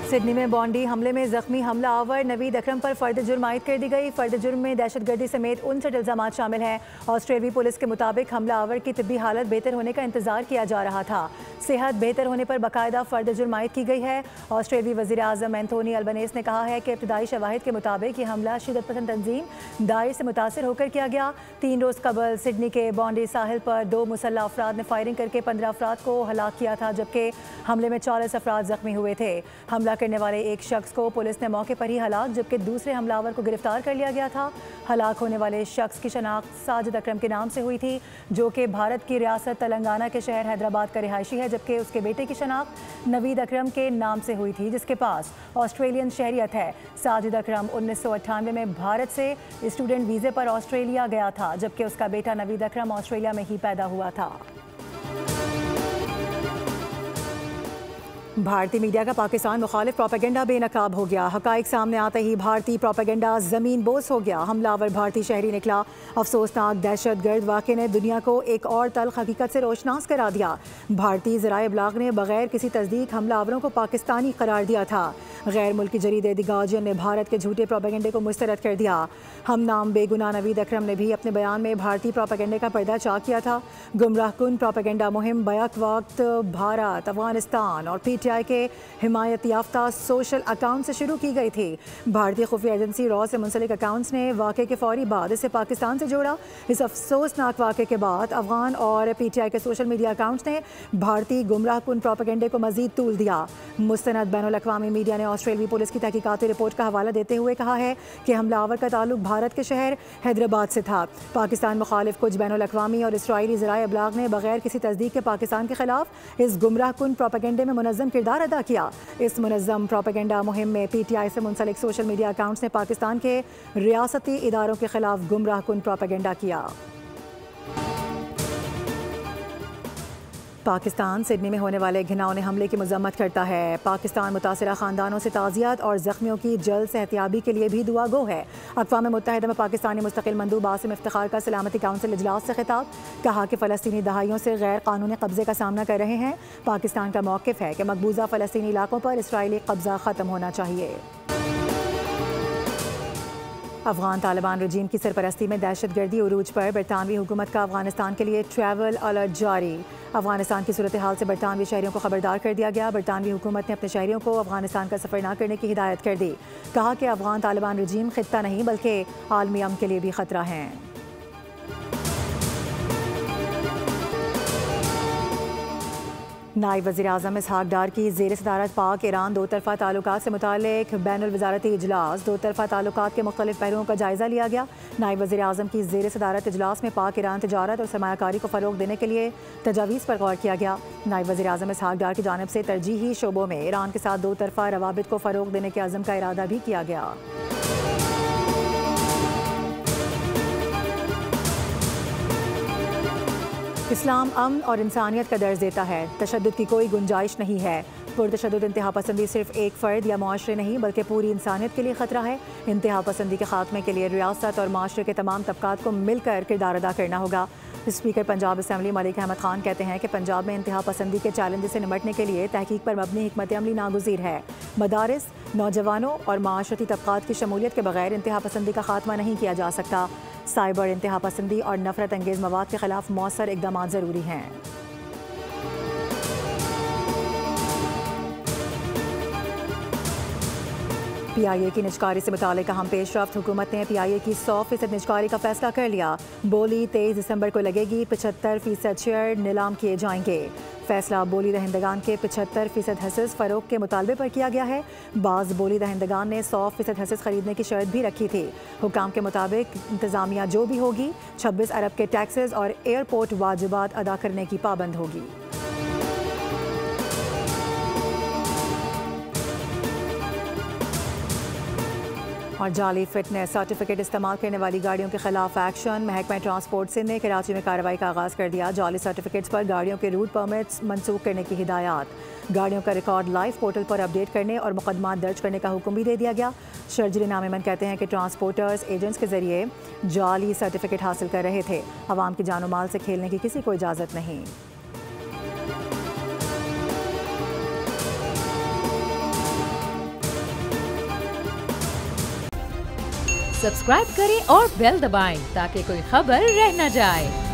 Sydney में बॉन्डी हमले में जख्मी हमला आवर नवीद अकरम पर फर्द जुर्म आयद कर दी गई। फर्द जुर्म में दहशतगर्दी समेत 59 इल्जामात शामिल हैं। ऑस्ट्रेलियाई पुलिस के मुताबिक हमला आवर की तिब्बी हालत बेहतर होने का इंतजार किया जा रहा था। सेहत बेहतर होने पर बाकायदा फर्द जुर्म आयद की गई है। ऑस्ट्रेलियाई वज़ीर आज़म एंथोनी अल्बनीज़ ने कहा है कि इब्तदाई शवाहिद के मुताबिक ये हमला शिदत पसंद तंजीम दाइश से मुतासर होकर किया गया। 3 रोज़ कबल सिडनी के बॉन्डी साहिल पर 2 मुसल्लह अफराद ने फायरिंग करके 15 अफराद को हलाक किया था, जबकि हमले में 40 अफराद जख्मी हुए थे। हमला करने वाले एक शख्स को पुलिस ने मौके पर ही हलाक, जबकि दूसरे हमलावर को गिरफ्तार कर लिया गया था। हलाक होने वाले शख्स की शनाख्त साजिद अकरम के नाम से हुई थी, जो कि भारत की रियासत तेलंगाना के शहर हैदराबाद का रिहायशी है, जबकि उसके बेटे की शनाख्त नवीद अकरम के नाम से हुई थी, जिसके पास ऑस्ट्रेलियन शहरियत है। साजिद अकरम 1998 में भारत से स्टूडेंट वीज़े पर ऑस्ट्रेलिया गया था, जबकि उसका बेटा नवीद अकरम ऑस्ट्रेलिया में ही पैदा हुआ था। भारतीय मीडिया का पाकिस्तान मुखालिफ प्रोपेगेंडा बेनकाब हो गया। हकाइक सामने आते ही भारतीय प्रोपेगेंडा ज़मीन बोस हो गया। हमलावर भारतीय शहरी निकला। अफसोसनाक दहशतगर्द वाक़े ने दुनिया को एक और तल्ख हकीकत से रोशनास करा दिया। भारतीय ज़राए इब्लाग ने बगैर किसी तस्दीक हमलावरों को पाकिस्तानी करार दिया था। गैर मुल्की जरीदे द गार्जियन ने भारत के झूठे प्रोपेगेंडे को मुस्तरद कर दिया। हम नाम बेगुनाह नवीद अकरम ने भी अपने बयान में भारतीय प्रोपेगेंडे का पर्दा चाक किया था। गुमराहकुन प्रोपेगेंडा मुहिम बैक वक्त भारत, अफगानिस्तान और PTI के हिमायत याफ्ता सोशल अकाउंट से शुरू की गई थी। भारतीय खुफिया एजेंसी रॉ से मुंसलिक अकाउंट्स ने वाक़े के फौरी बाद इसे पाकिस्तान से जोड़ा। इस अफसोसनाक वाक़े के बाद अफगान और PTI के सोशल मीडिया अकाउंट्स ने भारतीय गुमराहकुन प्रोपेगेंडे को मजीद तूल दिया। मुस्तनद बैनुल अक़वामी मीडिया ने ऑस्ट्रेलियाई पुलिस की तहकीकाती रिपोर्ट का हवाला देते हुए कहा है कि हमलावर का ताल्लुक भारत के शहर हैदराबाद से था। पाकिस्तान मुखालिफ कुछ बैनुल अक़वामी और इसराइली ज़राए इब्लाग ने बगैर किसी तस्दीक के पाकिस्तान के खिलाफ इस गुमराहकुन प्रोपेगेंडे में मुनज़्ज़म किरदार अदा किया। इस मुनज़्ज़म प्रोपेगेंडा मुहिम में PTI से मुंसलिक सोशल मीडिया अकाउंट्स ने पाकिस्तान के रियासती इदारों के खिलाफ गुमराहकुन प्रोपेगेंडा किया। पाकिस्तान सिडनी में होने वाले घिनौने हमले की मज़म्मत करता है। पाकिस्तान मुतासिरा ख़ानदानों से ताज़ियत और ज़ख्मियों की जल्द सेहतियाबी के लिए भी दुआ गो है। अक़वाम मुत्तहिदा में पाकिस्तानी मुस्तक़िल मंदूब आसिम इफ्तिखार का सलामती काउंसिल इजलास से खिताब। कहा कि फ़लस्तीनी दहाइयों से गैर कानूनी कब्ज़े का सामना कर रहे हैं। पाकिस्तान का मौक़िफ़ है कि मकबूजा फ़लस्तीनी इलाकों पर इसराइली कब्ज़ा ख़त्म होना चाहिए। अफगान तालिबान रजीम की सरपरस्ती में दहशतगर्दी उरूज पर बरतानवी हुकूमत का अफगानिस्तान के लिए ट्रैवल अलर्ट जारी। अफगानिस्तान की सूरत हाल से बरतानवी शहरियों को खबरदार कर दिया गया। बरतानवी हुकूमत ने अपने शहरियों को अफगानिस्तान का सफ़र न करने की हिदायत कर दी। कहा कि अफगान तालिबान रजीम खित्ता नहीं बल्कि आलमी अमन के लिए भी ख़तरा है। नायब वज़ीर आज़म इसहाक़ डार की ज़ेर सदारत पाक ईरान दो तरफ़ा ताल्लुकात से मुतालिक बैनुल वज़ारती इजलास। दो तरफ़ा ताल्लुकात के मुख्तलिफ पहलुओं का जायज़ा लिया गया। नायब वज़ीर आज़म की ज़ेर सदारत इजलास में पाक ईरान तजारत और सरमायाकारी को फ़रोग़ देने के लिए तजावीज़ पर गौर किया गया। नायब वज़ीर आज़म इसहाक़ डार की जानिब से तरजीही शोबों में ईरान के साथ दो तरफ़ा रवाबित को फ़रोग़ देने के अज़्म का इरादा भी किया गया। इस्लाम अमन और इंसानियत का दर्ज देता है। तशद्दुद की कोई गुंजाइश नहीं है। पुरतशद्दुद इंतहा पसंदी सिर्फ एक फ़र्द या मुआशरे नहीं बल्कि पूरी इंसानियत के लिए ख़तरा है। इंतहा पसंदी के खात्मे के लिए रियासत और माशरे के तमाम तबकात को मिलकर किरदार अदा करना होगा। स्पीकर पंजाब असम्बली मलिक अहमद खान कहते हैं कि पंजाब में इंतहा पसंदी के चैलेंज से निमटने के लिए तहकीक पर मबनी हिकमत अमली नागुज़ीर है। मदारिस, नौजवानों और माशरती तबकात की शमूलियत के बगैर इंतहा पसंदी का खात्मा नहीं किया जा सकता। साइबर इंतहा पसंदी और नफरत अंगेज़ मवाद के खिलाफ मौसर इक़दामात ज़रूरी हैं। PIA की निजकारी से मुतालिक अहम पेशरफ्त। हुकूमत ने PIA की 100% निजकारी का फैसला कर लिया। बोली 23 दिसंबर को लगेगी। 75% शेयर नीलाम किए जाएंगे। फैसला बोली दहिंदगान के 75% हसेस फ़रोग़ के मुतालबे पर किया गया है। बाज़ बोली दहिंदगान ने 100% हसेस खरीदने की शर्त भी रखी थी। हुकाम के मुताबिक इंतज़ामिया जो भी होगी 26 अरब के टैक्सेस और एयरपोर्ट वाजिबात अदा करने की पाबंद होगी। और जाली फिटनेस सर्टिफिकेट इस्तेमाल करने वाली गाड़ियों के खिलाफ एक्शन। महकमा ट्रांसपोर्ट सिंध ने कराची में कार्रवाई का आगाज़ कर दिया। जाली सर्टिफिकेट्स पर गाड़ियों के रूट परमिट्स मनसूख करने की हिदायत। गाड़ियों का रिकॉर्ड लाइव पोर्टल पर अपडेट करने और मुकदमात दर्ज करने का हुक्म भी दे दिया गया। शर्जरी नामेमन कहते हैं कि ट्रांसपोर्टर्स एजेंट्स के जरिए जाली सर्टिफिकेट हासिल कर रहे थे। अवाम की जानो माल से खेलने की किसी को इजाज़त नहीं। सब्सक्राइब करें और बेल दबाएं ताकि कोई खबर रह न जाए।